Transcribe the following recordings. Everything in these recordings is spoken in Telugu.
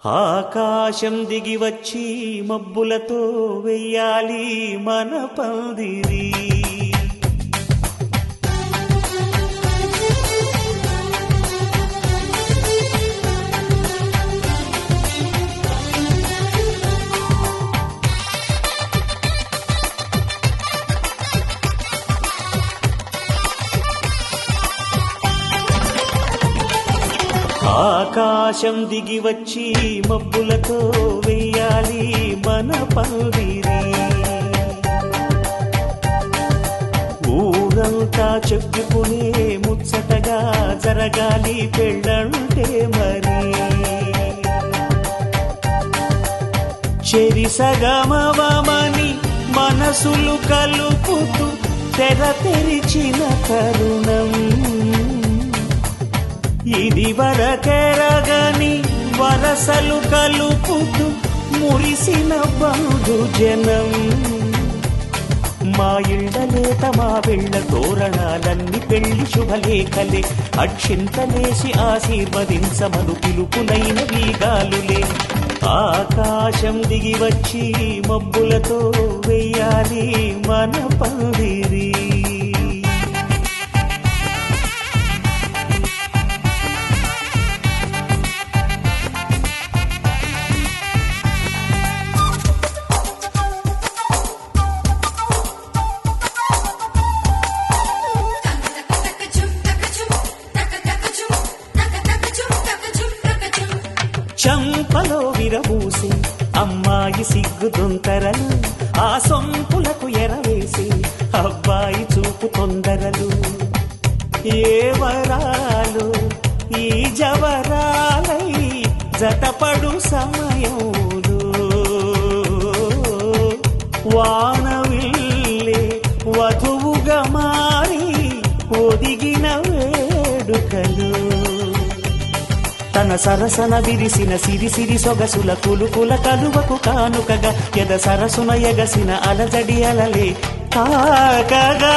ఆకాశం దిగి వచ్చి మబ్బులతో వెయ్యాలి మన పందిరి. ఆకాశం దిగి వచ్చి మబ్బులతో వెయ్యాలి మన పందిరి. ఊరంతా చెప్పుకునే ముచ్చటగా జరగాలి పెళ్ళంటే మరి. చెరిసగమవమని మనసులు కలుపుతూ తెర తెరిచిన తరుణం ఇది వరకెరగని వరసలు కలుపుతూ మురిసిన బంధుజనం. మా ఇళ్ళలేత మా వెళ్ళ తోరణాలన్నీ పెళ్లి శుభలేఖలే. అక్షింతలేసి ఆశీర్వదించమను పిలుపులైన వీగాలులే. ఆకాశం దిగి వచ్చి మబ్బులతో వెయ్యాలి మన పందిరి. చంపలో విరబూసి అమ్మాయి సిగ్గు దొంతరలు, ఆ సొంపులకు ఎరవేసి అబ్బాయి చూపు తొందరలు. ఏ వరాలు ఈ జవరాలై జతపడు సమయంలో వానవిల్లే వధువుగా మారి ఒదిగిన వేడుకలు. తన సరసన విరిసిన సిరిసిరి సొగసుల కులుకుల కలువకు కానుకగా ఎద సరసున ఎగసిన అలజడి అలలే తాకగా.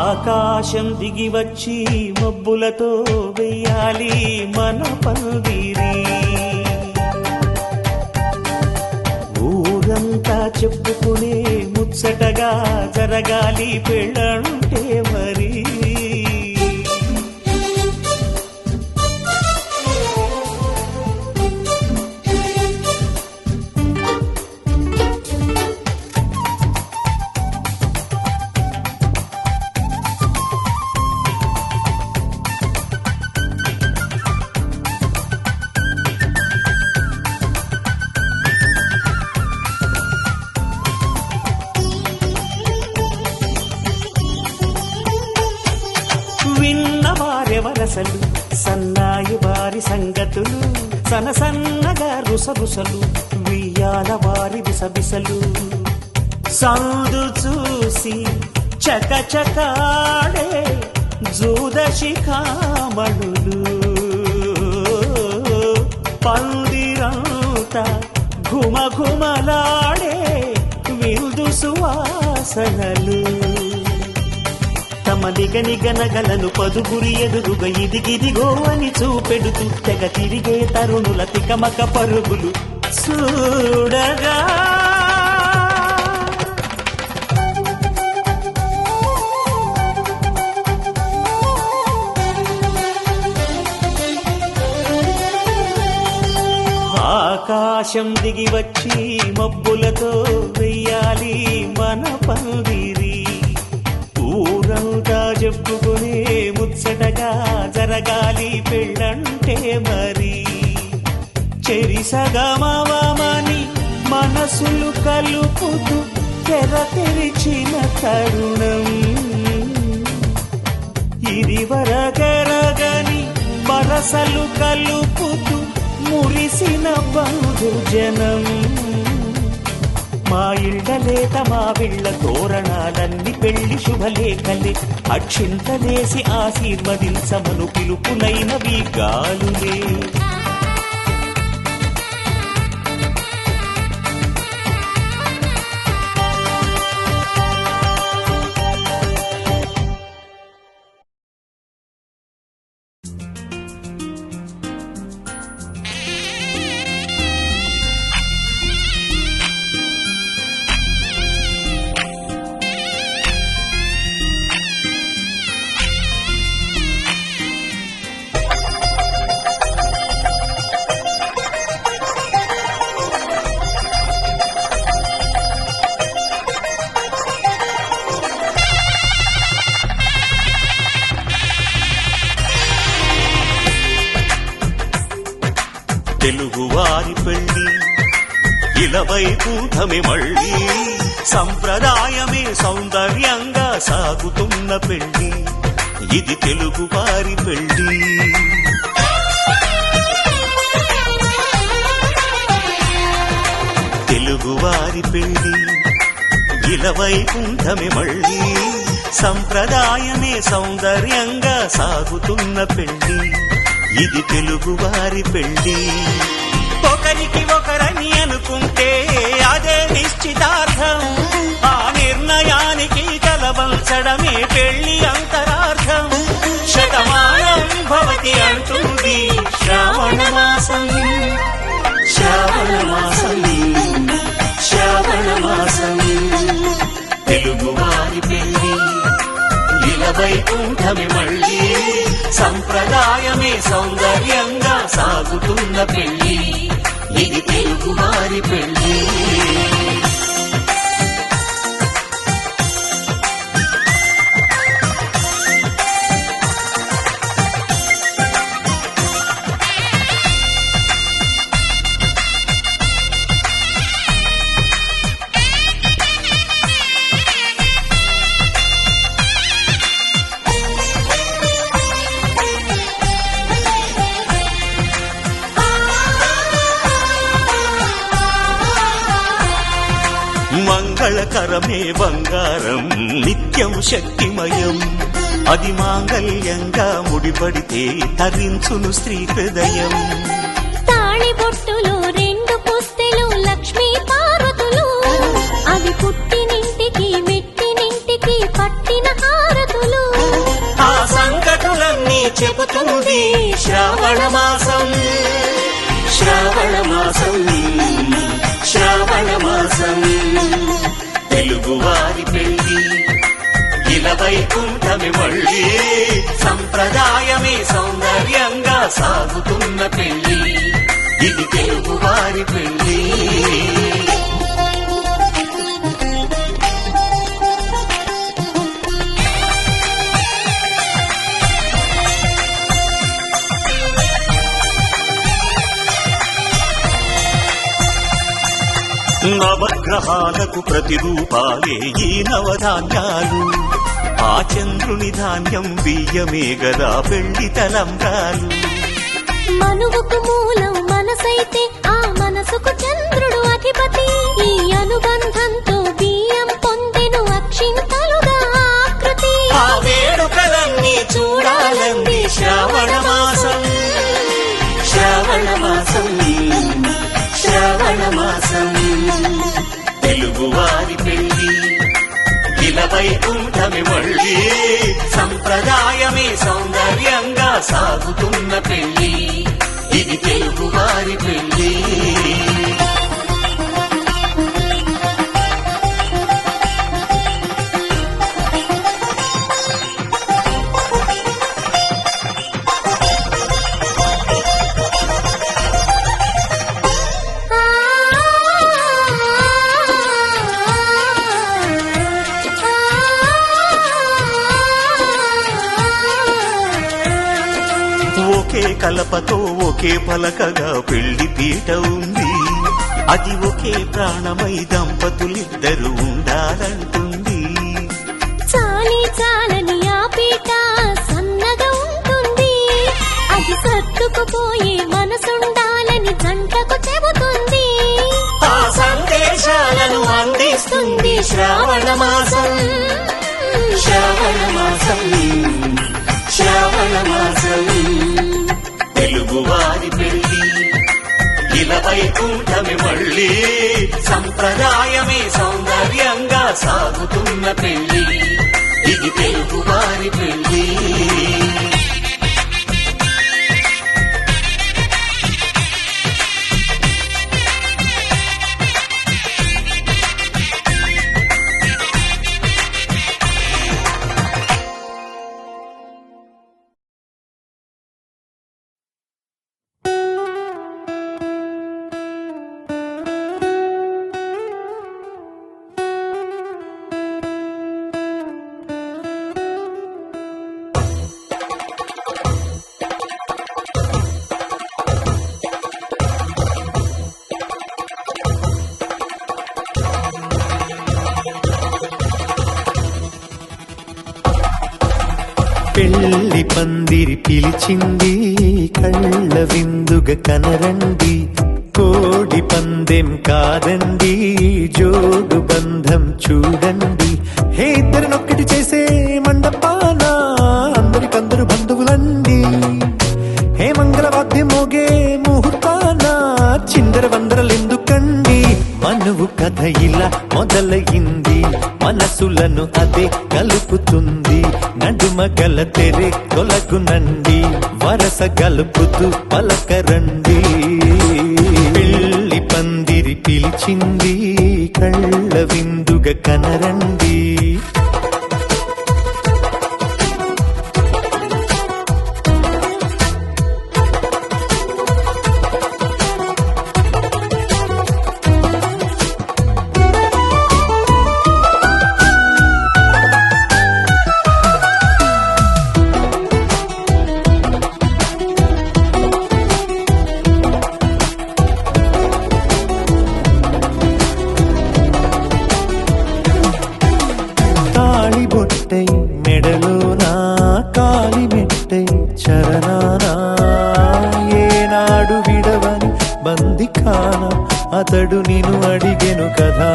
ఆకాశం దిగి వచ్చి మబ్బులతో వెయ్యాలి మన పందిరి. ఊరంతా చెప్పుకునే ముచ్చటగా జరగాలి పెళ్ళంటే మరి. విన్నవారెవరసలు సన్నాయి వారి సంగతులు, సనసన్నగా రుసరుసలు వియ్యాల వారి బిసబిసలు. సందు చూసి చకచకాడే జూదశిఖామణులు, పందిరంతా ఘుమఘుమలాడే విందు సువాసనలు. తమ నిగనిగనగలను పదుగురి ఎదురుగా ఇదిగిదిగో అని చూపెడుతూ తెగ తిరిగే తరుణుల తికమక పరుగులు చూడగా. ఆకాశం దిగి వచ్చి మబ్బులతో వెయ్యాలి మన పందిరి. ఊరంతా చెప్పుకునే ముచ్చటగా జరగాలి పెళ్ళంటే మరి. చెరిసగమవమని మనసులు కలుపుతూ తెర తెరిచిన తరుణం ఇది వరకెరగని వరసలు కలుపుతూ మురిసిన బంధుజనం. మా ఇళ్ళలేత మా వెళ్ళ తోరణాలన్నీ పెళ్లి శుభలేఖలే. అక్షింతలేసి ఆశీర్వదించమను పిలుపులైన వీగాలులే. తెలుగువారి పెళ్లి ఇలవైకుంఠమే మళ్ళీ సంప్రదాయమే సౌందర్యంగా సాగుతున్న పెళ్లి ఇది తెలుగువారి పెళ్లి తెలుగువారి పెళ్లి ఇలవైకుంఠమే మళ్ళీ సంప్రదాయమే సౌందర్యంగా సాగుతున్న పెళ్లి ఇది తెలుగువారి పెళ్లి ఒకరికి ఒకరని అనుకుంటే అదే నిశ్చితార్థం ఆ నిర్ణయానికి కలవంచడమే పెళ్లి అంతరార్థం శతమానం భవతి అంటుంది శ్రావణ మాసం శ్రావణ మాసం శ్రావణ మాసం తెలుగువారి పెళ్లి ఇలవైకుంఠమే మళ్ళీ సంప్రదాయమే సౌందర్యంగా సాగుతున్న పెళ్లి ఇది తెలుగువారి పెళ్లి మంగళకరమే బంగారం నిత్యం శక్తిమయం అది మాంగళ్యంగా ముడిపడితే తరించును స్త్రీ హృదయం తాళిబొట్టులు రెండు పుస్తెలు లక్ష్మీ పార్వతులు అవి పుట్టినింటికి మెట్టినింటికి పట్టిన హారతులు ఆ సంకటులన్నీ చెబుతుంది శ్రావణ మాసం శ్రావణ మాసం శ్రావణ మాసం తెలుగువారి పెళ్లి ఇలవైకుంఠమే మళ్ళీ సంప్రదాయమే సౌందర్యంగా సాగుతున్న పెళ్లి ఇది తెలుగువారి పెళ్లి నవగ్రహాలకు ప్రతిరూపాలే ఈ నవధాన్యాలు ఆ చంద్రుని ధాన్యం బియ్యమే గదా పెళ్లి తలంబ్రాలు మనువుకు మూలం మనసైతే ఆ మనసుకు చంద్రుడు అధిపతి ఈ అనుబంధంతో బియ్యం పొందెను అక్షింతలుగా ఆకృతి ఆ వేడుకలన్నీ చూడాలంది శ్రావణ మాసం శ్రావణ మాసం శ్రావణ మాసం తెలుగువారి పెళ్లి ఇలవైకుంఠమే మళ్ళీ సంప్రదాయమే సౌందర్యంగా సాగుతున్న పెళ్లి ఇది తెలుగువారి పెళ్లి ఒకే కలపతో ఒకే పలకగా పెళ్లి పీట ఉంది అది ఒకే ప్రాణమై దంపతులిద్దరు ఉండాలంటుంది చాలి చాలని ఆ పీట సన్నగా ఉంటుంది అది సర్దుకుపోయే మనసుండాలని జంటకు చెబుతుంది ఆ సందేశాలను అందిస్తుంది శ్రావణ మాసం శ్రావణ మాసం శ్రావణ మాసం తెలుగువారి పెళ్లి ఇలవైకుంఠమే మళ్ళీ సంప్రదాయమే సౌందర్యంగా సాగుతున్న పెళ్లి ఇది తెలుగువారి పెళ్లి పెళ్లి పందిరి పిలిచింది కళ్ళ విందుగ కనరండి కోడి పందెం కాదండి జోడు బంధం చూడండి హే ఇద్దరినొక్కటి చేసే మండపాన అందరికందరు బంధువులండి హే మంగళవాద్యం మోగే ముహూర్తాన చిందర వందరలెందుకండి మనువు కథ ఇలా మొదలయింది మనసులను అదే కలుపుతుంది నడుమ గల తెరే తొలగునండి వరస గలుపుతూ పలకరండి పెళ్లి పందిరి పిలిచింది కళ్ళ విందుగ కనరండి బొట్టై మెడలోనా కాలి మెట్టై చరణానా ఏనాడు విడవని బందికాన అతడు నిన్ను అడిగెను కదా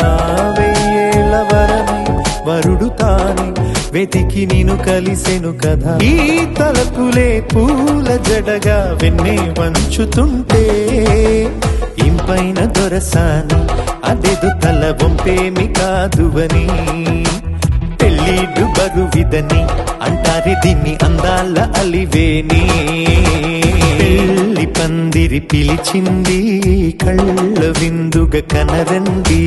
వెయ్యేళ్ళ వరమై వరుడు తానే వెతికి నిన్ను కలిసెను కదా ఈ తలపులే పూల జడగా వెన్నే వంచుతుంటే ఇంపైన దొరసాని అదెదు తల వంపేమి కాదువని పెళ్ళిడు బరువిదని అంటారే దీన్ని అందాల అలివేని పెళ్లి పందిరి పిలిచింది కళ్ళ విందుగ కనరండి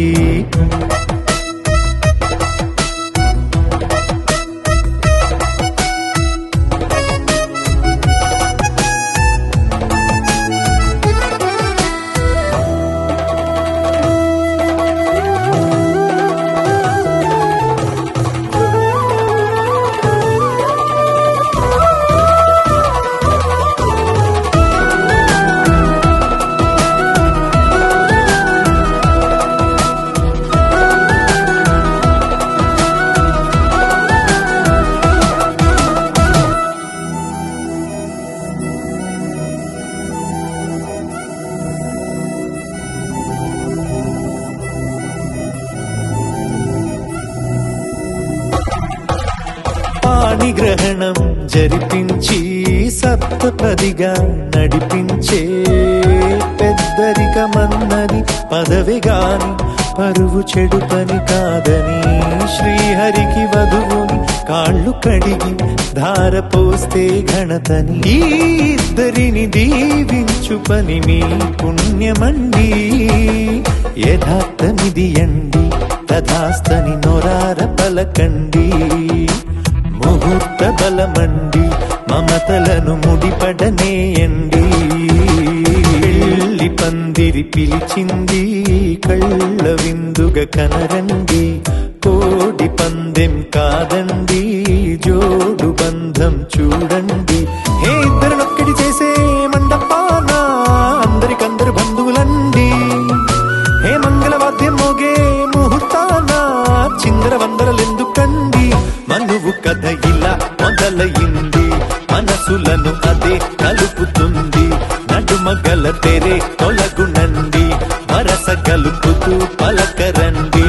పాణిగ్రహణం జరిపించి సప్తపదిగా నడిపించే పెద్దరికమన్నది పదవి గాని పరువు చెడు పని కాదని శ్రీహరికి వధువుని కాళ్ళు కడిగి ధార పోస్తే ఘనతని ఈ ఇద్దరిని దీవించు పని మీ పుణ్యమండి యథార్థమిది అండి తథాస్తని నొరార పలకండి ముహూర్త బలమండి మమతలను ముడిపడనేయండి పెళ్లి పందిరి పిలిచింది కళ్ళ విందుగ కనరండి కోడి పందెం కాదండి జోడు బంధం చూడండి హే ఇద్దరినొక్కటి చేసే మండపాన అందరికందరు బంధువులండి హే మంగళవాద్యం మోగే ముహూర్తాన చిందర వందరలెందుకండి మనువు కథ ఇలా మొదలయింది మనసులను అదే కలుపుతుంది నడుమ గల తెరే తొలగునండి వరస కలుపుతూ పలకరండి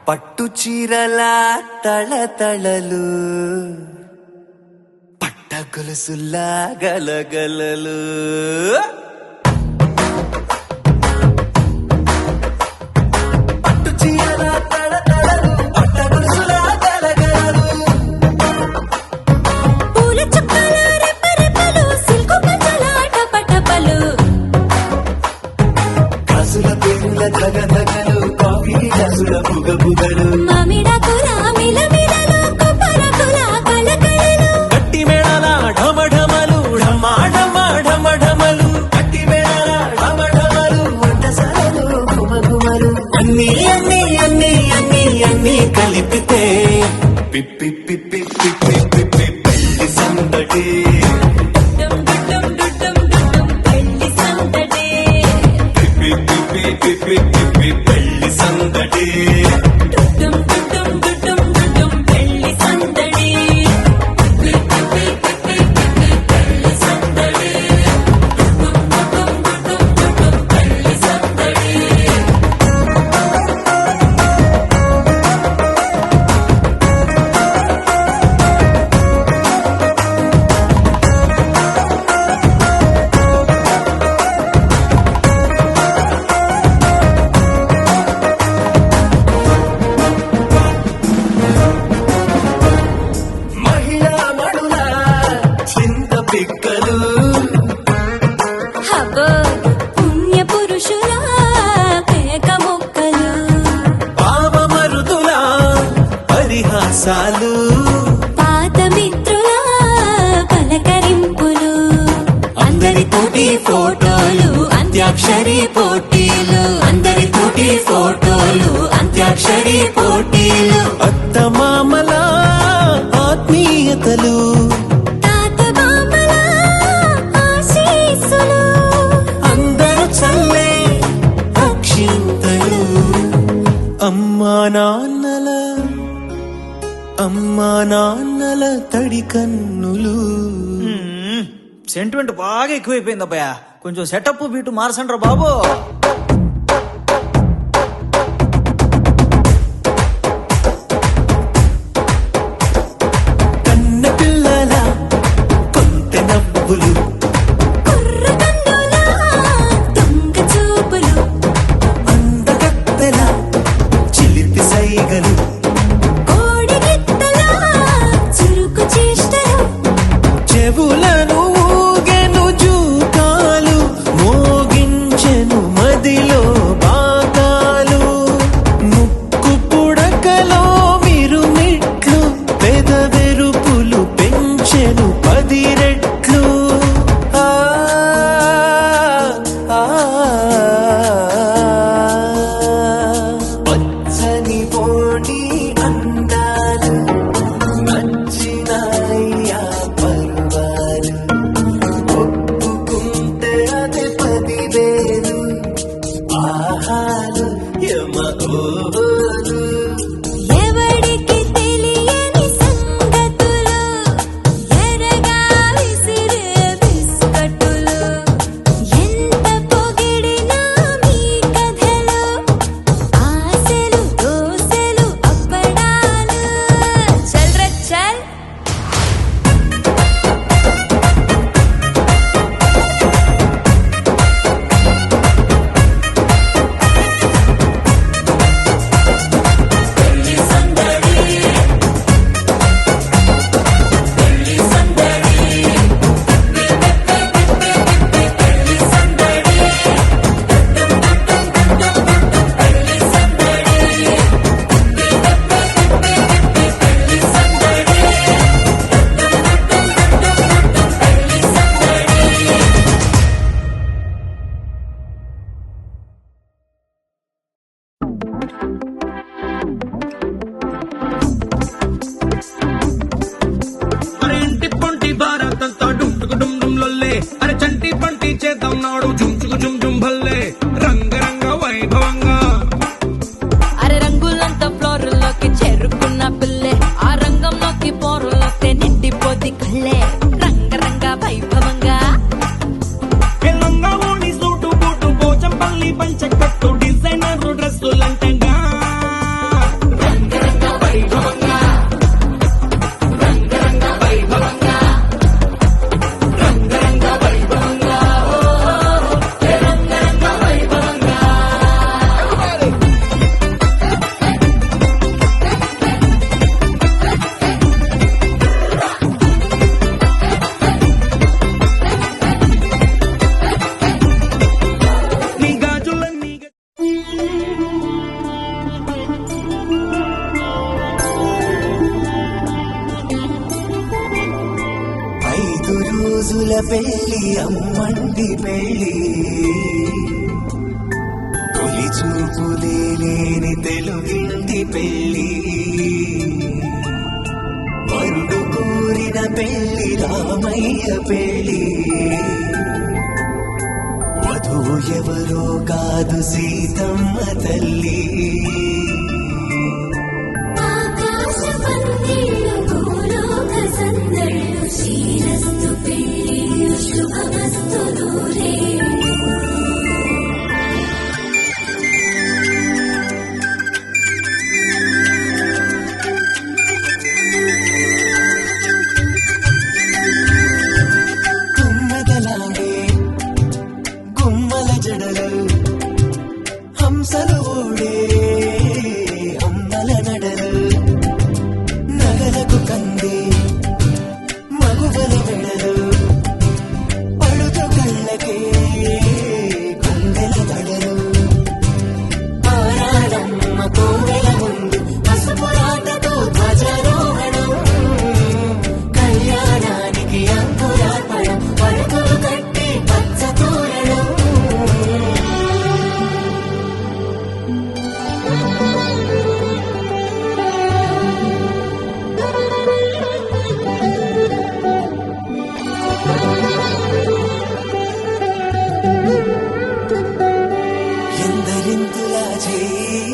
పట్టు చీరల తళతళలు పట్ట గొలుసుల్లా గలగలలు పట్టు చీరల తళతళలు పట్ట గొలుసుల్లా గలగలలు పూల చుక్కల రెప్పరెప్పలు సిల్కు పంచల టపటపలు గాజుల పేరుల ధగధగలు కాఫీ గాజుల బుగబుగలు మామిడాకుల మిలమిలలు కొబ్బరకుల కలకలలు గట్టి మేళల ఢమఢమలు ఢమా ఢమా ఢమఢ పిప్పి పిప్పి పిప్పి పిప్పి పెళ్లి సందడి డుడ్డుం డుడ్డుం డుడ్డుం డుడ్డుం పెళ్లి సందడి. పిప్పి పిప్పి పిప్పి పిప్పి పెళ్లి సందడి డుడ్డుం డుడ్డుం డుడ్డుం డుడ్డుం పెళ్లి సందడి. పిప్పి పిప్పి పిప్పి పిప్పి పెళ్లి సందడి. డుడ్డుం డుడ్డుం డుడ్డుం డుడ్డుం పెళ్లి సందడి. మహిళా మడుల చింత పిక్కలు హబో పుణ్య పురుషుల కేక మొక్కలు. పావమరుదుల పరిహాసాలు పాత మిత్రుల పలకరింపులు. అందరితోటి ఫోటోలు అంత్యాక్షరి పోటీలు. అందరితోటి ఫోటోలు అంత్యాక్షరి పోటీలు. అత్తమామల ఆత్మీయతలు తాత బామ్మల ఆశీస్సులు. అందరూ చల్లే అక్షింతలు అమ్మా నాన్నల తడి కన్నులు. సెంటిమెంట్ బాగా ఎక్కువైపోయింది అబ్బాయ, కొంచెం సెటప్ బీటు మార్చండ్రా బాబు. కన్న పిల్లల కొంటె నవ్వులు కుర్రకన్నుల దొంగ చూపులు. అందగత్తెల చిలిపి సైగలు కోడిగిత్తల చురుకు చేష్టలు. చెవులను ఊగెను జూకాలు మోగించెను మదిలో బాకాలు. ముక్కు పుడకలో మిరుమిట్లు పెదవెరుపులు పెంచెను 10 రెట్లు. ఆ, ఆ, పచ్చని పోటీ అందాలు నచ్చినాయ్యా పర్వాలు. ఒప్పుకుంటే అది 10,000 ఆహాలు యమ ఓహోలు. ఎవడికి తెలియని సంగతులు ఎరగా విసిరే బిస్కట్టులు. ఎంత పొగిడినా మీ కథలు ఆశలు దోశలు అప్పడాలు. చల్ రే చల్. పెళ్లి సందడి పెళ్లి సందడి పెళ్లి సందడి. పెళ్లి సందడి పెళ్లి సందడి. అరే ఇంటి పొంటి భారతంతా డుంటుకు డుమ్ డుమ్ లొల్లే. అరే చంటి పంటి చేద్దాం నాడు జుంచుకు జుమ్ జుమ్ భల్లే. రంగరంగ వైభవంగా అరే రంగులంతా ఫ్లోర్లోకి చేరుకున్న పిల్లే. ఆ రంగంలోకి పోరులోకి నిండిపోతి కళ్ళే. రంగరంగ వైభవంగా లంగా ఓణి సూటు బూటు పోచంపల్లి పంచకట్టు డిజైనర్ డ్రెస్సులంటగా. రంగరంగ వైభవంగా రంగరంగ వైభవంగా రంగరంగ వైభవంగా రంగరంగ వైభవంగా. నీ గాజులన్నీ 5 రోజుల పెళ్లి అమ్మంటి పెళ్లి తొలి చూపులే లేని తెలుగింటి పెళ్లి పెళ్లి రామయ్య పెళ్లి వధువు ఎవరో కాదు సీతమ్మ తల్లి ఆకాశ పందిళ్ళు భూలోక సందళ్ళు శ్రీరస్తు పెళ్ళిళ్ళు శుభమస్తు నూరేళ్ళు గుమ్మదలాగే గుమ్మల జడలు హంసలు ఓడే అమ్మల నడలు నగలకు కంది మగువల వెడలు పడుతు కళ్ళకే గుండెల దడలు ఆరాడమ్మ కోవెల ముందు పసుపురాటతో ధ్వజారోహణం కళ్యాణానికి అంకురార్పణం పడుతులు కట్టి పచ్చ తోరణం ఎందరింతులా చేయి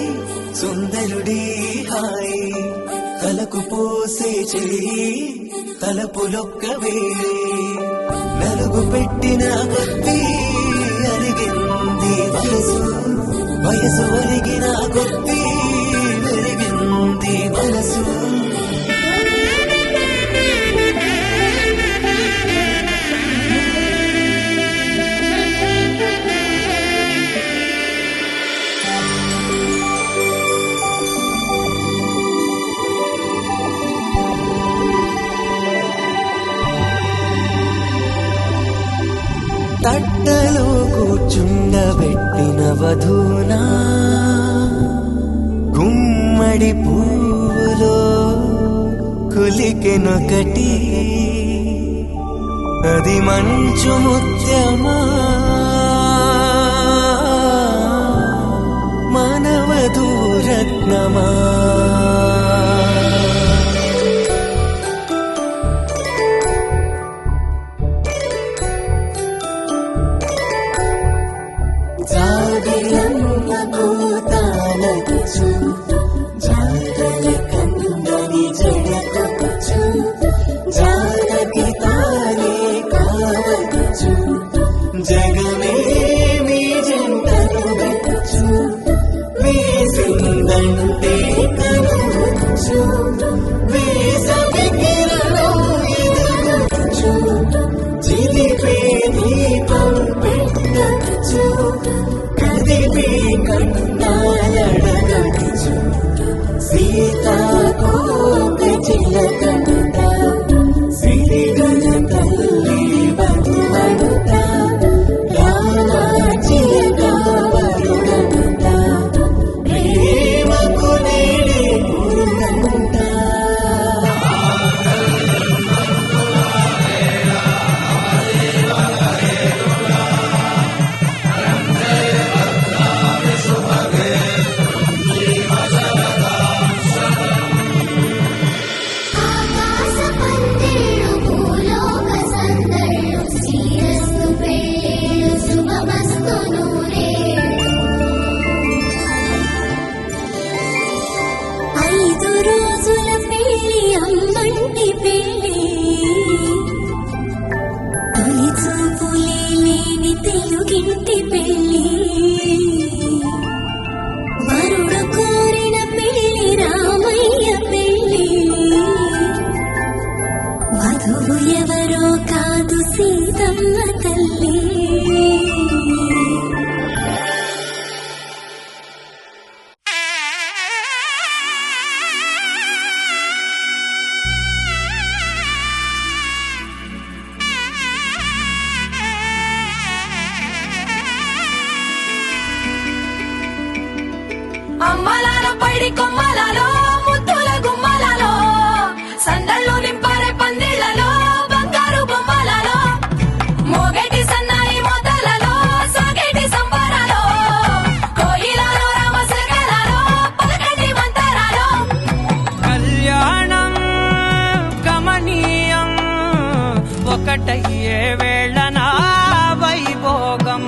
సుందరుడి హాయి తలకు పోసే చేయి తలపులొక్క వేయి నలుగు పెట్టిన కొద్దీ అరిగింది వయసు వయసు ఒరిగిన కొద్దీ వెరిగింది మనసు తట్టలో కూర్చుండబెట్టిన వధూనా గుమ్మడి పూలో కులికెనొకటి అది మంచు ముత్యమా మనవధూరత్నమా జాబిలమ్మ పోతానది చూడు జాగల కందని జడకు చూడు జానకి తానే కావది చూడు జగమే మీ జంటను చూడు వేసిందంటే కను ఒక్కటయ్యే వేళ నా వైభోగం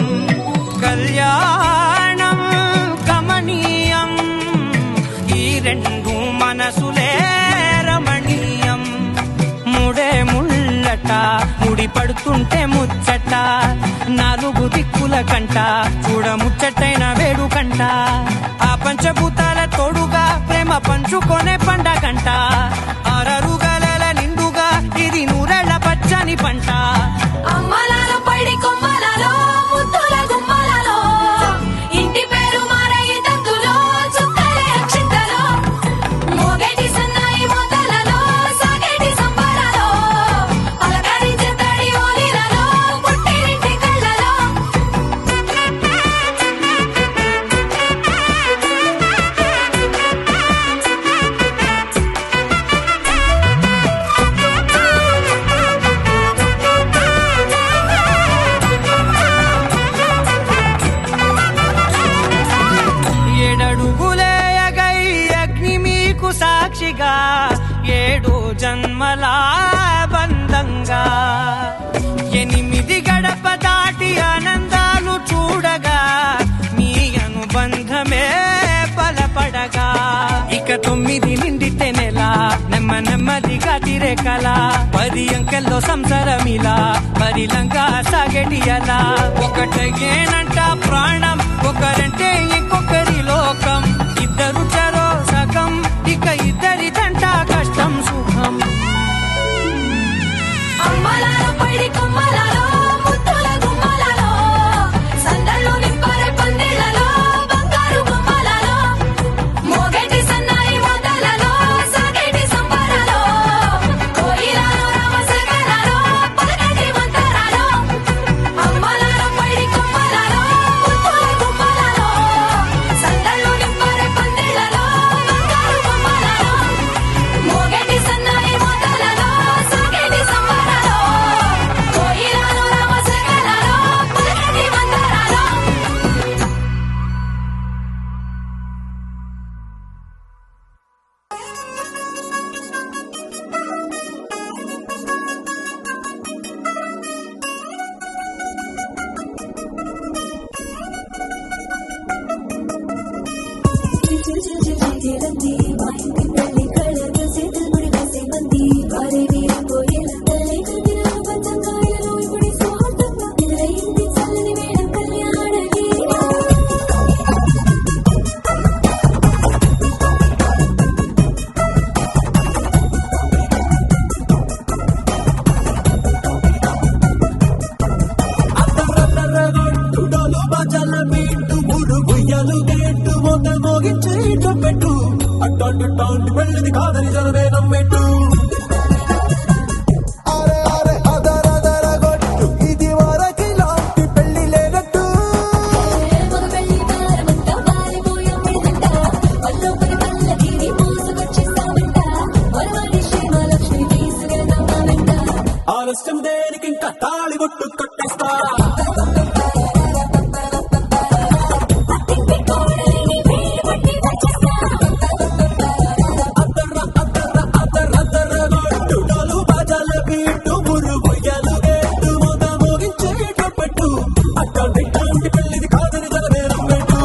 కళ్యాణం కమనీయం ఈ రెండు మనసులే రమణీయం ముడే ముళ్ళట ముడి పడుతుంటే ముచ్చట నాలుగు దిక్కుల కంట చూడ ముచ్చటైన వేడుకంట ఆ పంచభూతాల తోడుగా ప్రేమ పంచుకొనే పండగంట ఆరరుగల నిండుగా ఇది నూరెళ్ళ పచ్చని పంట అమ్మలాలో పడి కొమ్మలలో ముద్దుల గుమ్మలలో ఇంటి పేరు మారయి తంతులో చుక్కలే అక్షింతలో మోగేటి సన్నాయి మోతలలో సాగేటి సంబరాలో పలకరించే తడి ఓలిలలో పుట్టినింటి కళ్ళలో ఏడడుగులేయగై అగ్ని మీకు సాక్షిగా ఏడు జన్మల బంధంగా ఎనిమిది గడప దాటి ఆనందాలు చూడగా మీ అనుబంధమే బలపడగా ఇక 9 నిండితే నెల నెమ్మదిగా తిరేకల 10 అంకెల్లో సంసారమిలా పరిలంగా సాగటి అలా ఒకటేనంట ప్రాణం ఒకరంటే ఇంకొకరి లోకం ఇద్దరు చరో సగం ఇక ఇద్దరి తంట కష్టం సుఖం అమ్మలాలో పడి కొమ్మలలో ముద్దుల గుమ్మలలో సందళ్ళు నింపారే పందిళ్ళలో బంగారు గుమ్మలలో మోగేటి సన్నాయి మోతలలో సాగేటి సంబరాలో కోయిలలో రామశకలలో పలకటి మంతరాలో అమ్మలాలో పడి కొమ్మలలో ముద్దుల గుమ్మలలో సందళ్ళు నింపారే పందిళ్ళలో బంగారు గుమ్మలలో మోగేటి సన్నాయి మోతలలో సాగేటి సంబరాలో కోయిలలో రామశకలలో పలకటి మంతరాలో తుడలు బజల బీటు ముడు గుయ్యలు గేటు మొద మోగించే పెట్టు అడ్డాంటి టాంటి పెళ్ళిది కాదని జనమే నమ్మెట్టు అరే అరే అదర గొట్టు ఇది వరకి లాంటి పెళ్లి లేనట్టు మగ పెళ్లి దారమంట వాలిపోయమ్మిడిదంట వల్లోపలి పల్లకిని మోసుకొచ్చేస్తామంట వరవాడి శ్రీమలక్ష్మి తీసుకెళ్తామంట ఆలస్యం దేనికి ఇంకా తాళి కొట్టు కట్టేస్తా అత్తింటి కోడలిని వేలు పట్టి వచ్చేస్తా అదర గొట్టు బజల బీటు ముడు గుయ్యలు గేటు మొద మోగించే పెట్టు అడ్డాంటి టాంటి పెళ్ళిది కాదని జనమే నమ్మెట్టు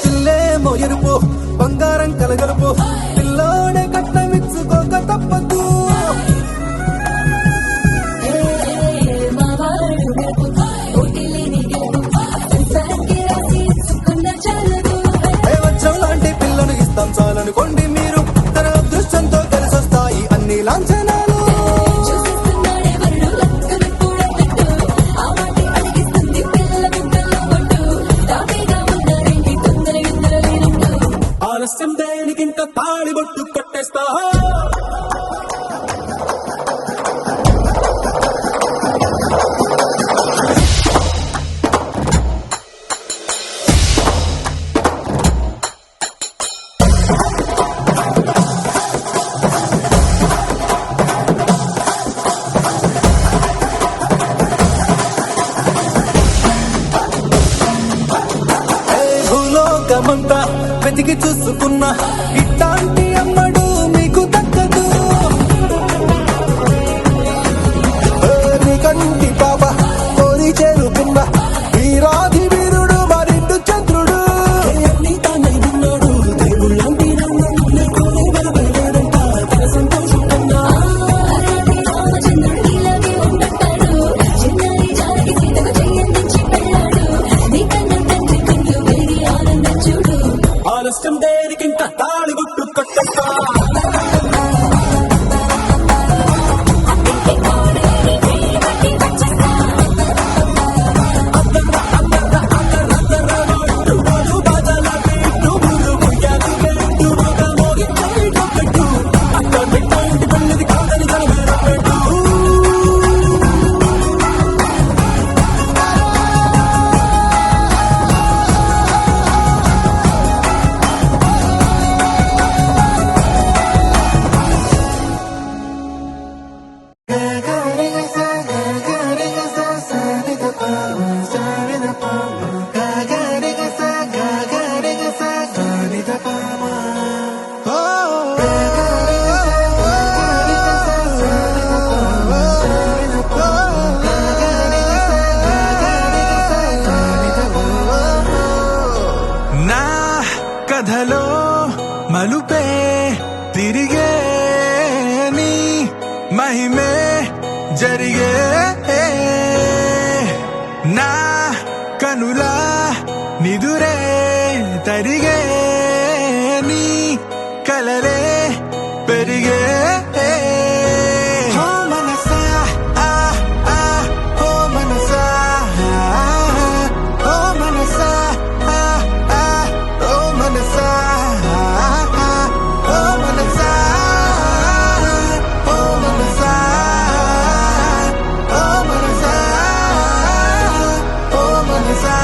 పిల్లేమో ఎరుపు బంగారం కలగలుపు పిల్లోనే కట్టమిచ్చుకోక తప్పదు మావాడు గెలుపు ఓటిలేని గెలుపు సంసారానికి రాసి ఇచ్చుకున్న చాలదు వచ్చం లాంటి పిల్లను ఇస్తాం చాలనుకోండి మీరు తన అదృష్టంతో కలిసొస్తాయి అన్ని లాంఛనాలు చూసిస్తున్నాడే వరుడు లక్కన కూడా పెట్టు ఆ మాటి అడిగిస్తుంది పిల్ల ముద్దల్లో పట్టు తాపీగా ఉన్నారేంటి తొందర లేనట్టు ఆలస్యం దేనికి ఇంకా తాళి బొట్టు కట్ట కొట్టేస్తా భూలోకమంతా వెతికి చూసుకున్నా ఇట్లాంటి అమ్మడు మీకు దక్కదు నీ కంటి పాప కోరి చేరుకున్న వీరాధి వీరుడు మరిండు చంద్రుడు అన్ని తానై ఉన్నాడు దేవుళ్ళంటి సంతోషం కన్నా రామచంద్రుడు ఇలాగే ఉండంటాడు చిన్నారి జానకి సీతకు చెయ్యందించి పెళ్ళాడు నీకన్నా తండ్రి కళ్ళు వెలిగి ఆనందం చూడు ఆలస్యం దేనికింత తాళిగుట్టు కట్టేస్తా నా కథలో మలుపే తిరిగే నీ మహిమే జరిగే నా కనులా నిదురే తరిగే నీ కలలే పెరిగే ఓ మనసా ఆ ఆ ఓ మనసా ఓ మనసా ఆ ఆ ఓ మనసా ఓ మనసా ఓ మనసా ఓ మనసా ఓ మనసా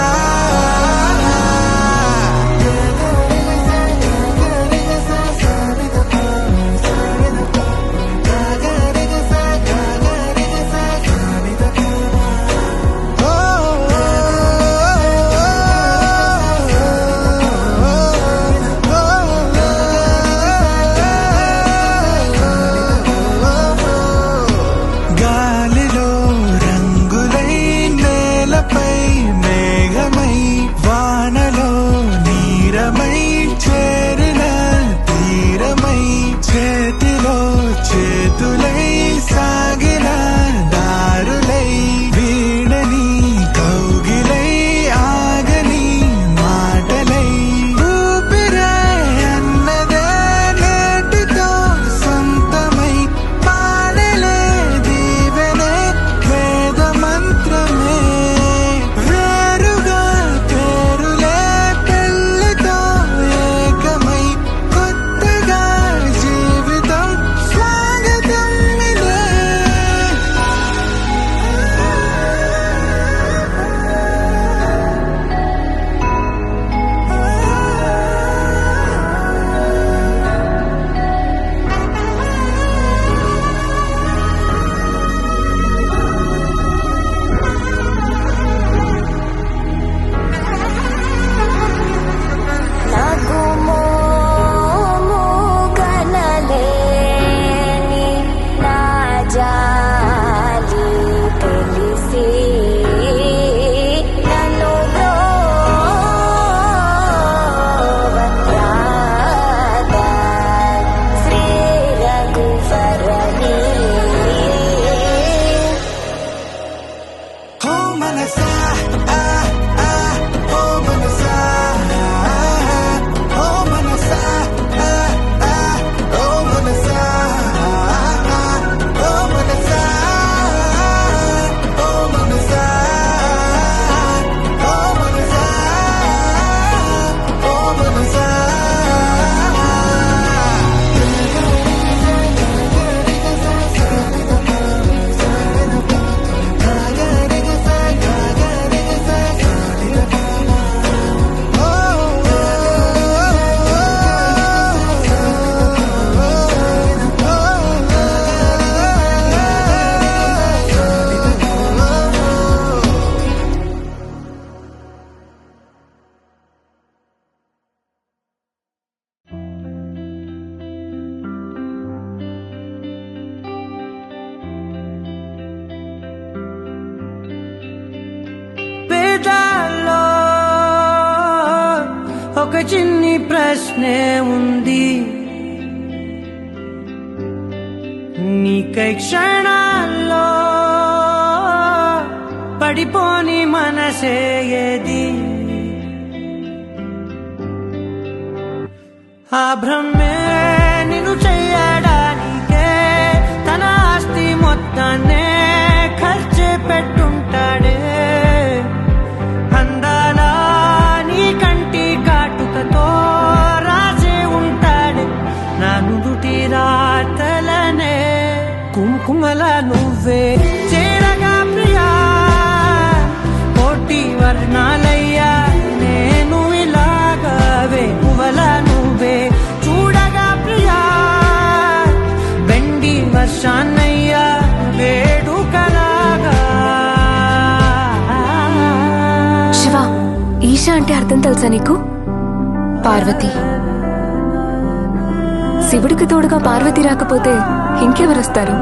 చిన్ని ప్రశ్నే ఉంది, నీకై క్షణాల్లో పడిపోని మనసే ఏది? ఆ భ్రమే నిన్ను చెయ్యడానికే తన ఆస్తి మొత్తాన్నే ఖర్చు పెట్టుంటాడే. అందాల నీ కంటి కాటుకతో రాసే ఉంటాడే నా నుదుటి రాతలనే. కుంకుమల నువ్వే చేరగా ప్రియా, కోటి వర్ణాలయ్యా నేను ఇలాగవే. పువ్వల నువ్వే చూడగా ప్రియా, వెండి వర్షాన్నయ్యా వేడుకలాగా. శివ, ఈశా అంటే అర్థం తెలుసా నీకు? పార్వతి. శివుడికి తోడుగా పార్వతి రాకపోతే ఇంకెవరొస్తారు?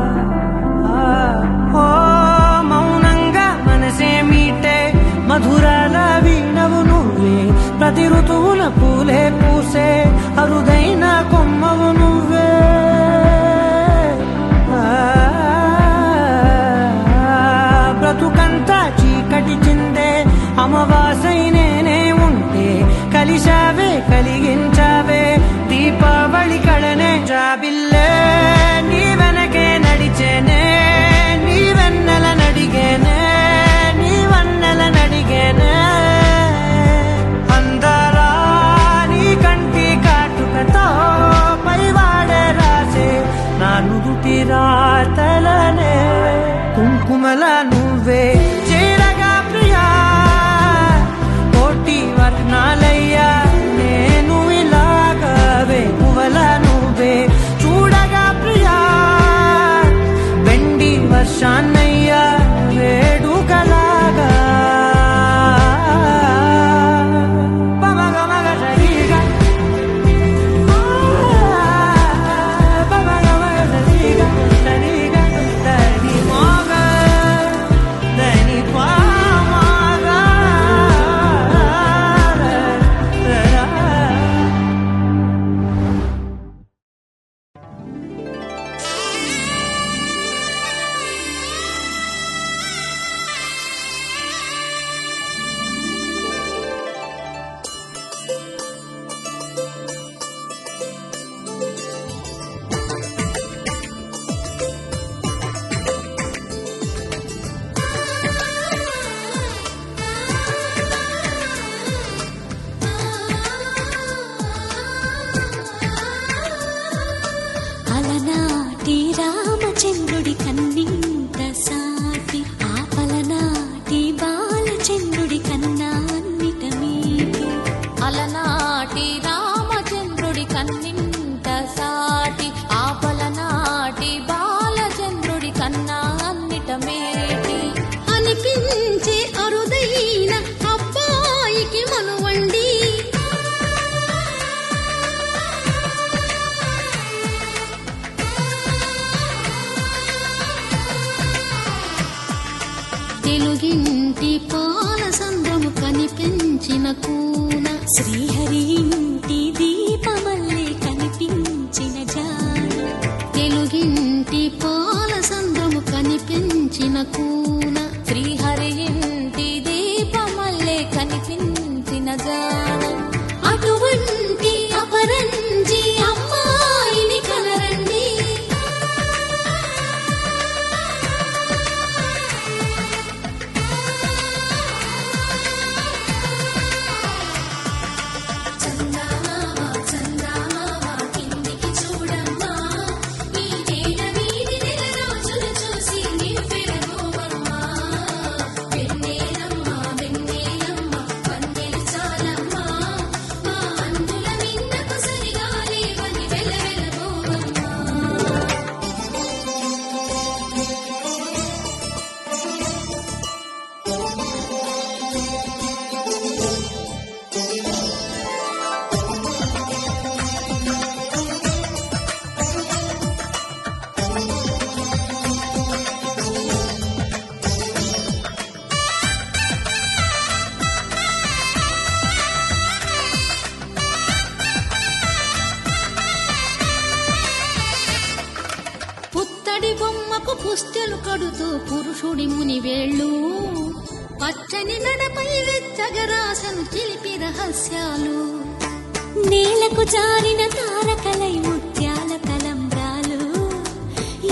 ఓ మౌనంగా మనసే మీటే మధురాల వీణవు నువ్వే, ప్రతి ఋతువుల పూలే పూసే అరుదైన కొమ్మవు నువ్వే. బ్రతుకంతా చీకటి చిందే అమవాసై నేనే ఉంటే, కలిశావే కలిగించావే దీపావళి కళనే. జాబిల్లే నీ వెనకే నడిచేనే, నీ వెన్నెల నడిగేనే, నీ వన్నెల నడిగేనే. అందరా నీ కంటి కాటుకతో పైవాడే రాసే నా నుదుటి రాతలనే. కుంకుమల నువ్వే చేరగా ప్రియా, కోటి వర్ణాలయ్యా నేను ఇలాగవే. పువ్వల నువ్వే చూడగా ప్రియా, వెండి వర్షాన్నయ్యా వేడుకలాగా. అలనాటి రామచంద్రుడి కన్నింత సాటి, ఆపలనాటి బాలచంద్రుడి కన్నా అన్నిట మీటి. అలనాటి రామచంద్రుడి కన్నింత సాటి, ఆపలనాటి బాలచంద్రుడి కన్నా అన్నిట మేటి. అనిపించే అరుదైన అబ్బాయికి మనువండి, తెలుగింటి పాల సంద్రము కనిపించిన కూన, శ్రీహరి ఇంటి దీపమల్లే కనిపించిన జాన. తెలుగింటి పాల సంద్రము కనిపించిన కూన, శ్రీహరి ఇంటి దీపమల్లే కనిపించిన జాన. అటువంటి అపరంజి అమ్మాయిని కనరండి. పుస్తెలు కడుతూ పురుషుడి ముని వేళ్ళు పచ్చని నడపై వెచ్చగరాసను చిలిపి రహస్యాలు నేలకు జారిన తారకలై ముత్యాల తలంబ్రాలు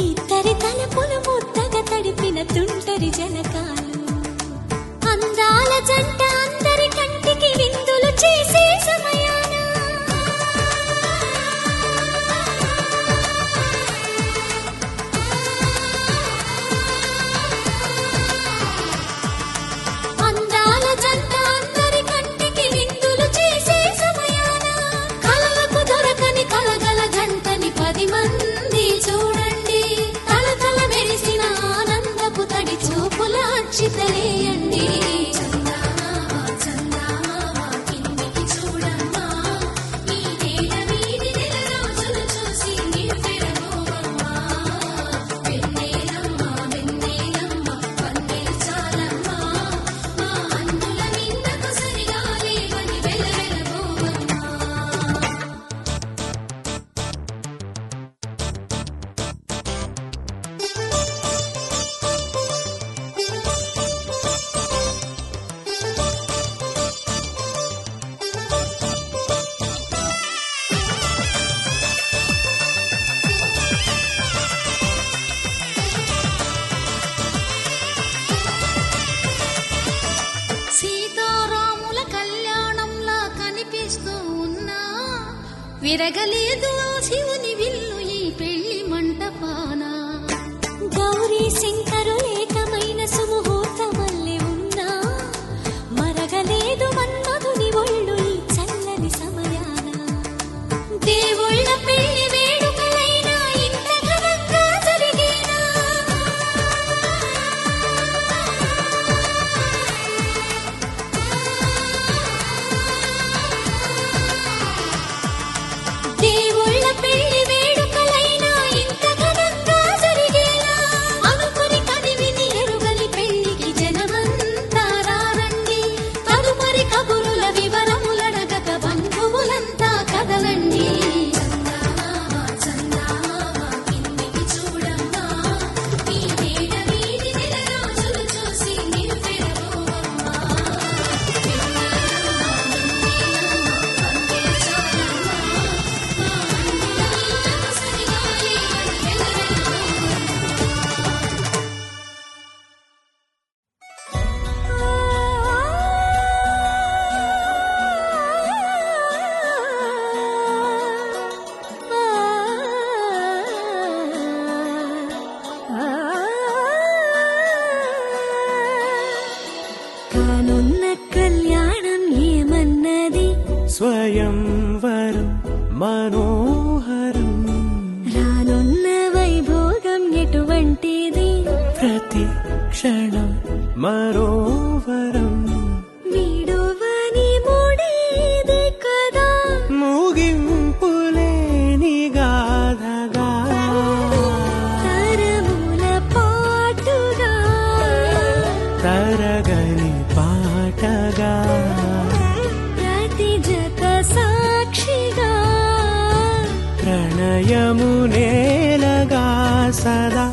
ఇద్దరి తలపులు ముద్దగా తడిపిన తుంటరి జలకాలు అందాల జంట అందరి కంటికి విందులు చేసే సమయాన అందాల జంట అందరి కంటికి విందులు చేసే సమయాన కలలకు దొరకని కలగల జంటని 10 మంది చూడండి తలతల మెరిసిన ఆనందపు తడి చూపుల అచ్చితలేయండి సీతారాముల కళ్యాణంలా కనిపిస్తూ ఉన్నా విరగలేదు శివుని విల్లు ఈ పెళ్లి మంటపాన గౌరీ శంకరులేకమైన సుముహూర్తమల్లె ఉన్నా మరగలేదు మన్మధుని ఒళ్ళు ఈ చల్లని సమయాన దేవుళ్ళ పెళ్లి వేడుకలైనా ఇంత ఘనంగా జరిగేనా దేవుళ్ళ పెళ్లి వేడుకలైనా ఇంత ఘనంగా జరిగేలా అనుకుని కదివిని ఎరుగని పెళ్లికి జనమంతా రారండి తదుపరి కబురుల వివరములడగక బంధువులంతా కదలండి కానున్న కళ్యాణం ఏమన్నది స్వయంవరం మనోహరం రానున్న వైభోగం ఎటువంటిది ప్రతి క్షణం మరోవరం వీడువని మూడేది కదా ముగింపులేని గాథగా తరముల పాటుగా తరగని పాటగా ప్రతి జత సాక్షిగా ప్రణయము నేలగా సదా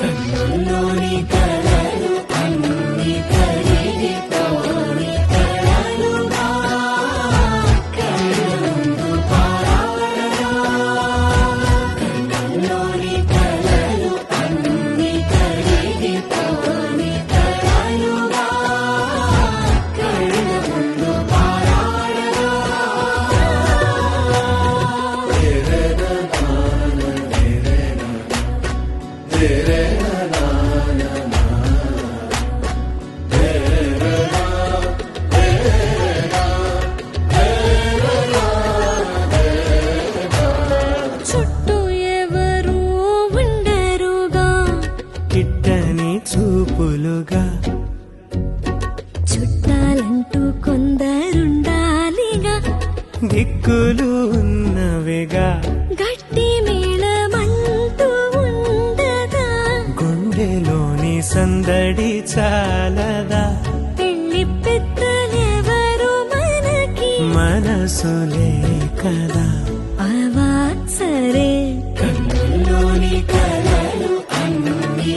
కన్నుల్లోని కలలు అన్ని కరిగిపోని కలలుగా కళ్ళముందు పారాడగా కన్నుల్లోని కలలు అన్ని కరిగిపోని కలలుగా కళ్ళముందు పారాడగా చుట్టూ ఎవరు ఉండరుగా కిట్టని చూపులుగా చుట్టాలంటూ కొందరుండాలిగా దిక్కులు ఉన్నవిగా గట్టి మేళమంటూ ఉండగా గుండెలోని సందడి చాలదా పెళ్లి పెద్దలెవరు మనకి మనసులే కదా అవా సరే కన్నుల్లోని కలలు అన్ని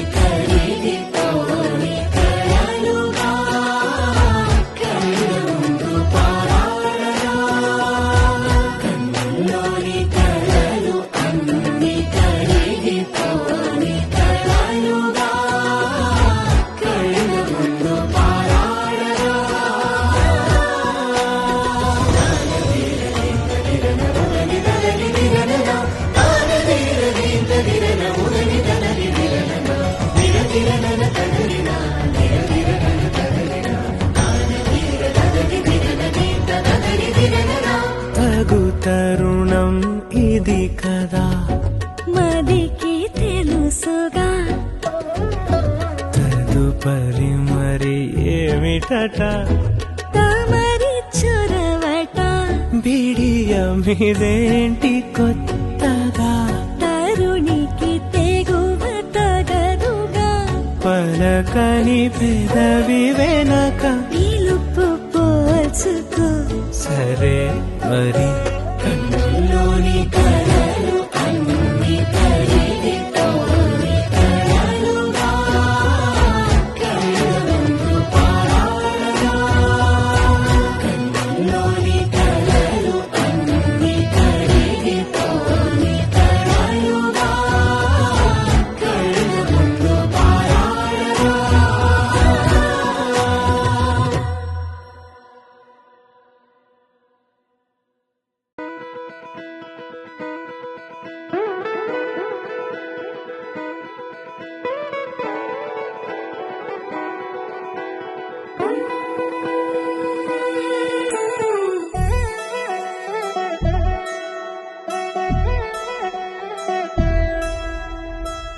ఇది కదా మదికి తెలుసుగా తదుపరి మరి ఏమిటట తమరి చొరవట బిడియమిదేంటి కొత్తగా తరుణికి తెగువ తగదుగా పలకని పెదవి వెనక పిలుపు పోల్చుకో సరే మరి కన్నుల్లోని కలలు అన్ని కరిగిపోని కలలుగా కళ్ళముందు పారాడగా కన్నుల్లోని కలలు అన్ని కరిగిపోని కలలుగా కళ్ళముందు పారాడగా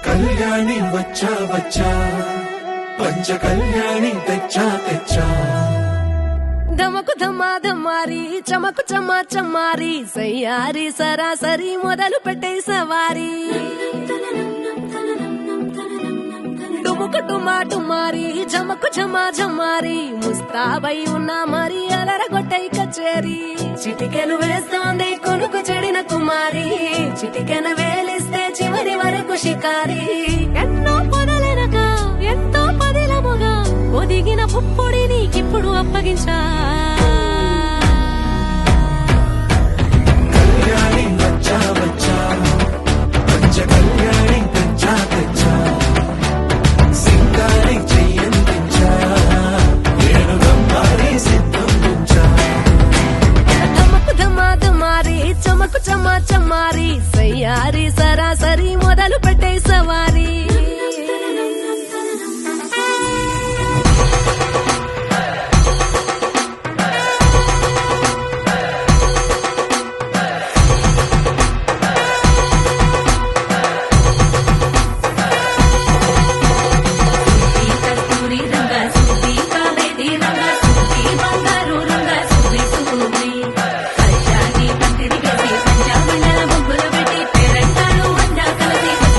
కళ్యాణి వచ్చా వచ్చా పంచ కళ్యాణి తెచ్చా తెచ్చా దమకు ధమారి చమకు చమా చమారి సయ్యారి సరాసరి మొదలు పెట్టే సవారి డుముకు టుమా టుమారి జమకు ఝమా ఝమారి ముస్తాబై ఉన్నా మరి అలరగొట్టై కచేరి చిటికెను వేస్తోంది కొనుకు చెడిన కుమారి చిటికెను వేలిస్తే చివరి వరకు షికారి ఎన్నో పొదలెనగా ఎంతో పదిలముగా ఒదిగిన పుప్పొడి నీకిప్పుడు అప్పగించా కళ్యాణి వచ్చా వచ్చా పంచ కళ్యాణి తెచ్చా తెచ్చా సింగారి చెయ్యందించా నేను గమ్మారి సిద్ధందించా దమకు ధమారి చమకు చమా చమారి సయ్యారి సరాసరి మొదలు పెట్టే సవారి కస్తూరి రంగ సుబ్బి కావేరి రంగ సుబ్బి బంగారు రంగ సుబ్బి సుబ్బి పంచాది పందిరి వేసి పంచామండల ముగ్గులు పెట్టి పేరంటాలు వండా కలిసి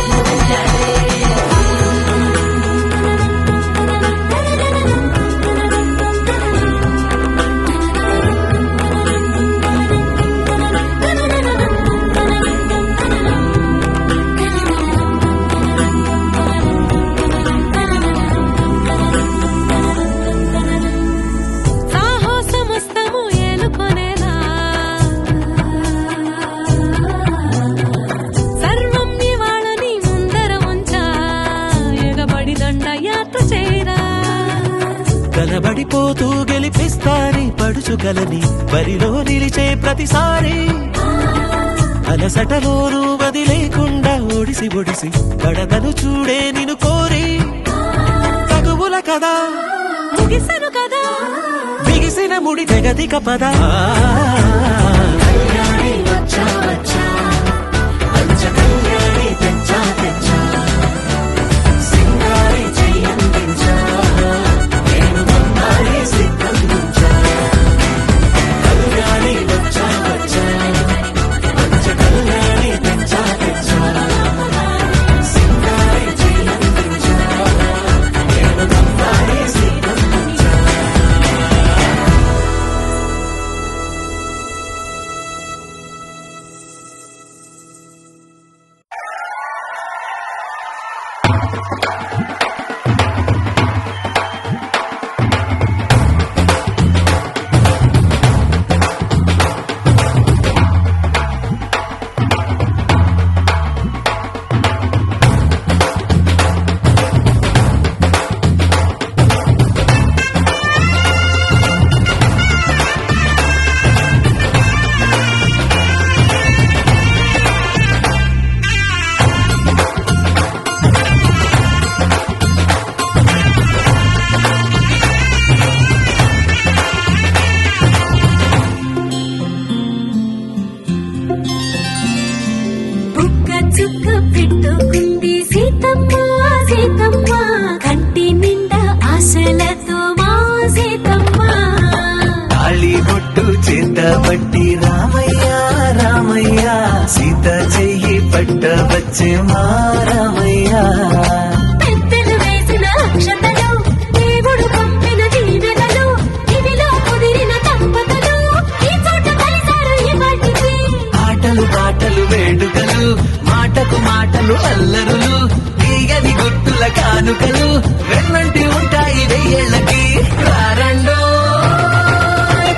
సాహసమస్తము ఏలుకొనేలా సర్వం ఇవాళని ముందర ఉంచా ఎగబడి దండ యాత్ర చేయరా కలబడిపోతూ గెలిపిస్తాని పడుచుగలని బరిలో నిలిచే ప్రతిసారి అలసటలోనూ వదిలేకుండా ఒడిసి ఒడిసి కడతను చూడే నిన్ను కోరి తగువుల కదా ముగిసను కదా బిగిసిన ముడి తెగదిక పద కళ్యాణి వచ్చా వచ్చా పంచ కళ్యాణి తెచ్చా తెచ్చా సింగారి చెయ్యందించా నేను గమ్మారి సిద్ధందించా కళ్యాణి వచ్చా వచ్చా పంచ కళ్యాణి తెచ్చా తెచ్చా సింగారి చెయ్యందించా నేను గమ్మారి సిద్ధందించా లెక్క పెట్టుకుంది సీతమ్మ సీతమ్మ కంటి నిండా ఆశలతో మా సీతమ్మ తాళి బొట్టు చేత బట్టి రామయ్య రామయ్య సీత చెయ్యి పట్ట వచ్చే మా రామయ్య పెద్దలు వేసిన అక్షతలు దేవుడు పంపిన దీవెనలు ఇవిలో కుదిరిన దంపతులు ఈ చోట కలిసారు ఈ వాటికి ఆటలు పాటలు వేడుకలు మాటకు మాటలు అల్లరులు తీయని గుర్తుల కానుకలు వెన్నంటి ఉంటాయి వెయ్యేళ్ళకి రారండో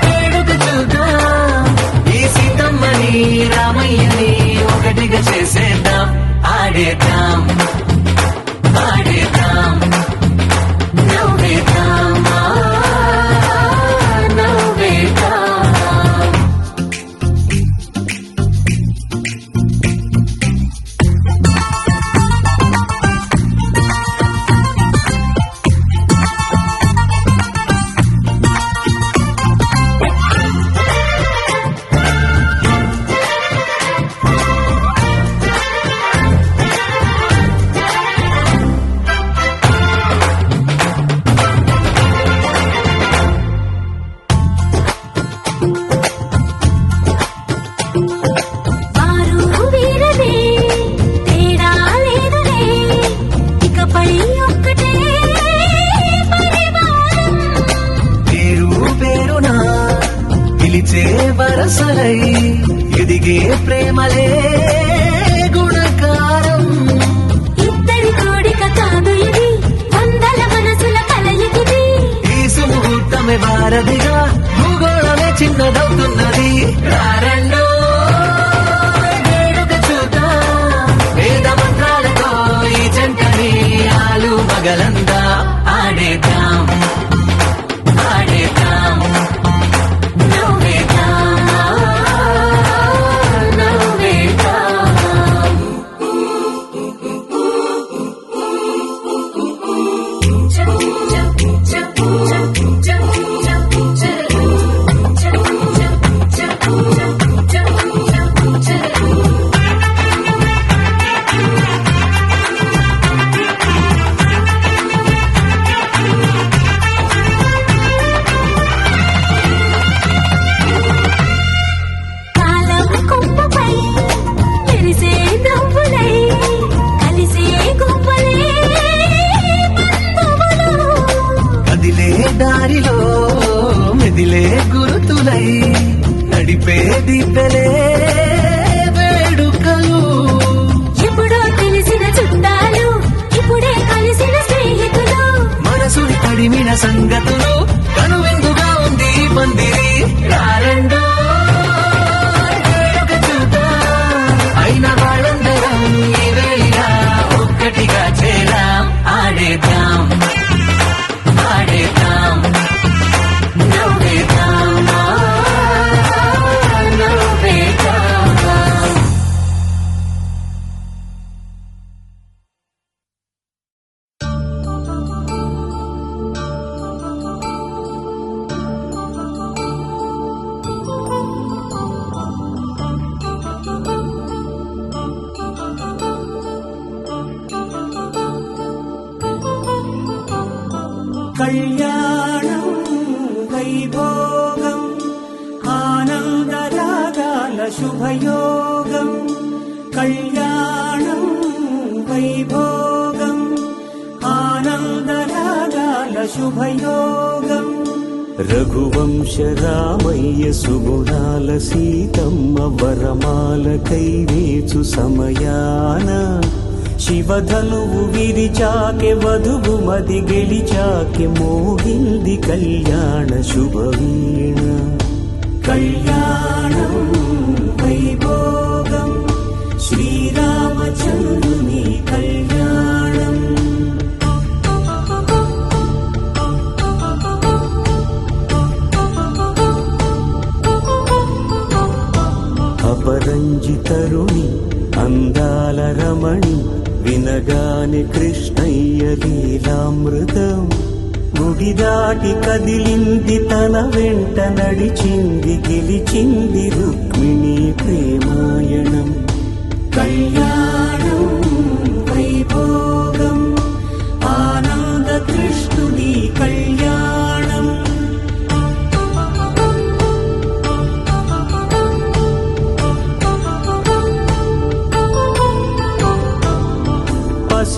వేడుక చూద్దాం ఈ సీతమ్మని రామయ్యని ఒకటిగా చేసేద్దాం ఆడేద్దాం ఆడేద్దాం నవ్వేద్దాం నవ్వేద్దాం వారు వీరలే తేడా లేదులే ఇకపై ఒక్కటే పరివారం పేరు పేరునా పిలిచే వరసలై ఎదిగే ప్రేమలే గుణకారం ఇద్దరి కోడిక కాదు ఇది వందల మనసుల కలయికిది ఈ సుముహూర్తమే వారధిగా భూగోళమే చిన్నదవుతున్నది రారండో వేడుక చూద్దాం వేద మంత్రాలతో ఈ జంటని ఆలు మగలందా ఆడేద్దాం ఆడేద్దాం నవ్వేద్దాం నవ్వేద్దాం కాలం కొమ్మపై మెరిసే నవ్వులై కలిసే గుంపలే బంధువులు కదిలే దారిలో మెదిలే గురుతులై నడిపే దిబ్బలే వేడుకలు ఎప్పుడో తెలిసిన చుట్టాలు ఇప్పుడే కలిసిన స్నేహితులు మనసుని తడిమిన సంగతులు కనువిందుగా ఉంది ఈ పందిరి రారండో వేడుక చూద్దాం అయిన వాళ్ళందరం ఈ వేళ ఒక్కటిగా చేరాం ఆడేద్దాం ఆడేద్దాం నవ్వేద్దాం నవ్వేద్దాం కళ్యాణం వైభోగం ఆనందరాగాల శుభయోగం కళ్యాణం వైభోగం ఆనందరాగాల శుభయోగం రఘువంశ రామయ్య సుగుణాల సీతమ్మ వరమాల కైవేచు సమయాన శివధనువు విరిచాకె వధువు మది గెలిచాకె మోగింది కళ్యాణ శుభవీణ కళ్యాణం వైభోగం శ్రీరామచంద్రుని కళ్యాణం అపరంజి తరుణి అందాల రమణి వినగానే కృష్ణయ్య లీలామృతం గుడి దాటి కదిలింది తన వెంట నడిచింది గెలిచింది రుక్మిణి ప్రేమాయణం కళ్యాణం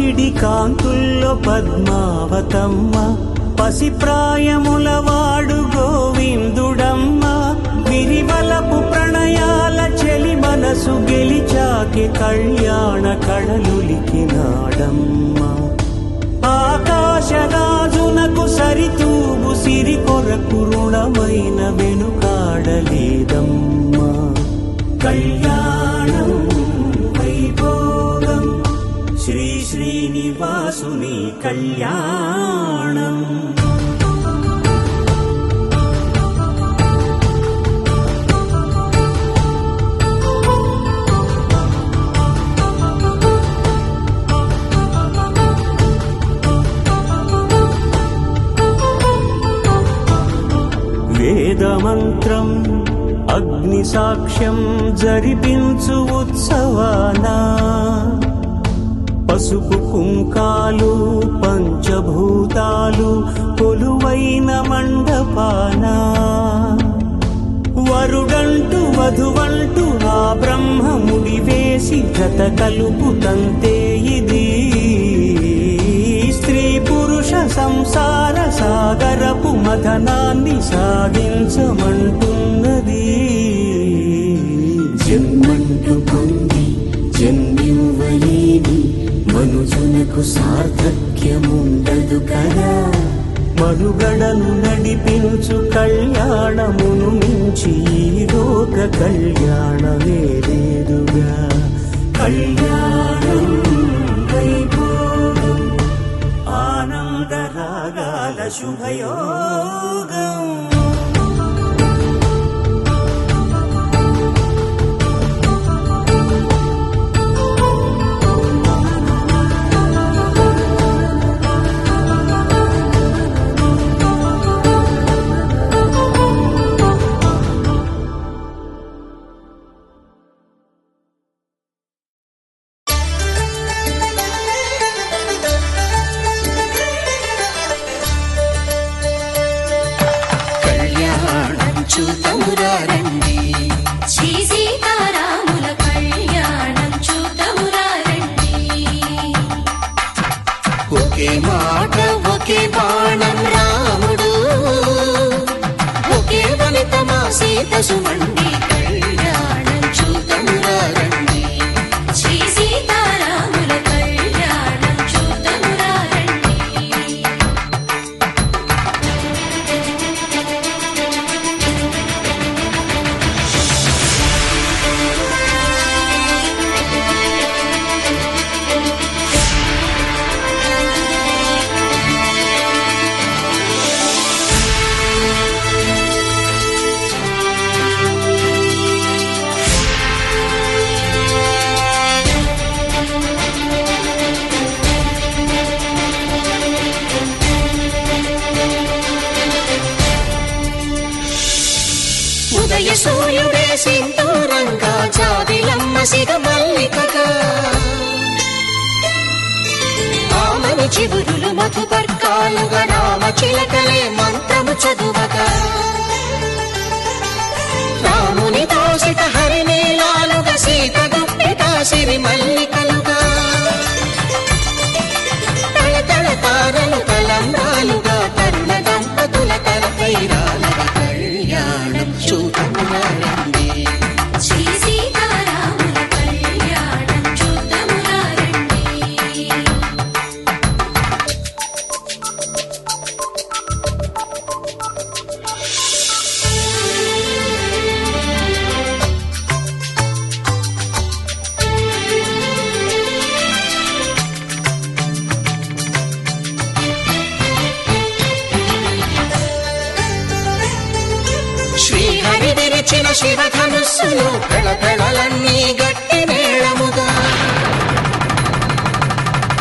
పసిడి కాంతుల్లో పద్మావతమ్మ పసిప్రాయముల వాడు గోవిందుడమ్మ విరివలపు ప్రణయాల చెలి మనసు గెలిచాకి కళ్యాణ కళలులికినాడమ్మ ఆకాశరాజునకు సరితూగు సిరి కొరకు రుణమైన వెనుకాడలేదమ్మా కళ్యాణం వైభోగం శ్రీ శ్రీనివాసుని కళ్యాణం వేదమంత్రం అగ్ని సాక్ష్యం జరిపించు ఉత్సవానా పసుపు కుంకాలు పంచభూతాలు కొలువైన మండపానా వరుడంటూ వధువంటూ ఆ బ్రహ్మముడి వేసి జత కలుపుతంతే ఇది స్త్రీ పురుష సంసార సాగరపు మథనాన్ని సాగించమంటున్నది జన్మంటూ పొంది జన్మివ్వలేని మనుజునకు సార్థక్యముండదు కదా మనుగడను నడిపించు కళ్యాణమును మించి ఈ లోక కళ్యాణమే లేదుగా కళ్యాణం వైభోగం ఆనందరాగాల శుభయోగం శ్రీ సీతారాముల కళ్యాణం చూతమురారండి ఒకే మాట ఒకే బాణం రాముడు ఒకే వనిత మా సీత సుమండి కళ్యాణం చూతమురారండి శ్రీ సీతారాముల కళ్యాణం చూతమురారండి ఉదయ సూర్యుడే సింధూరంగా జాబిలమ్మ సిగ మల్లికగా ఆమని చిగురులు మధుపర్కాలుగా రామ చిలకలే మంత్రము చదువగా రాముని దోసిట హరినీలాలుగా సీత గుప్పిట సిరి మల్లికలుగా తళతళ తారలు తలంబ్రాలుగా తరుణ దంపతుల తలపైరాలుగా కళ్యాణం చూతమురారండి శ్రీ సీతారాముల కళ్యాణం చూతమురారండి శ్రీహరి విరిచిన శివధనుస్సులు కళకళలన్నీ గట్టి మేళముగా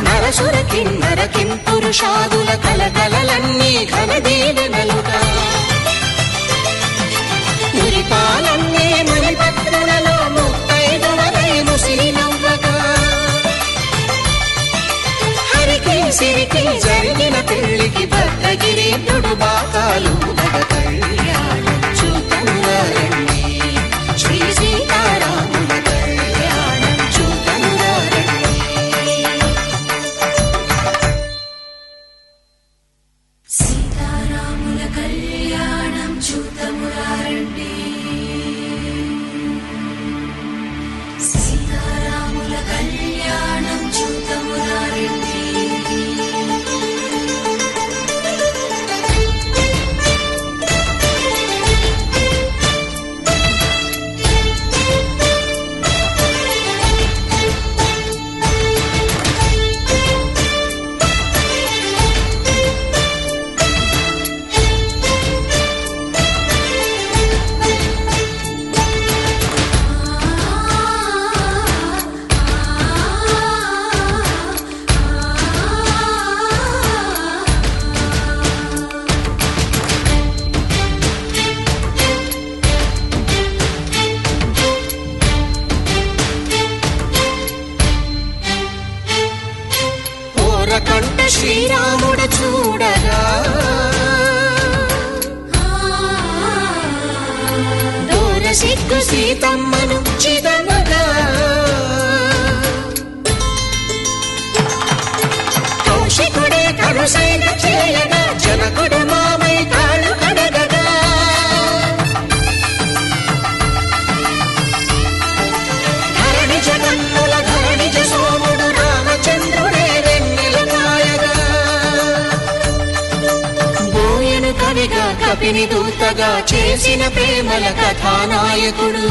నరసుర కిన్నర కింపురుషాదుల కలకలలన్నీ ఘన దీవెనలుగా మురిపాలన్నీ మణిపత్రులలో ముత్తైదువలై ముసిరి నవ్వగా హరికి సిరికి జరిగిన పెళ్లికి భద్రగిరీంద్రుడు బాకాలు కళ్యాణం చూతమురారండి శ్రీ సీతారాముల కళ్యాణం చూతమురారండి కంట శ్రీరాముడు చూడగా దూర సిగ్గు సీతమ్మను చిదమగా కౌశికుడే కరుసైన చేయగా జనకుడు మామై కాళ్ళు కడగగా ధరణి జగన్నుల ధరణిజ సోముడు రామచంద్రుడే వెన్నెల కాయగా బోయను కవిగా కపిని దూతగా చేసిన ప్రేమల కథానాయకుడు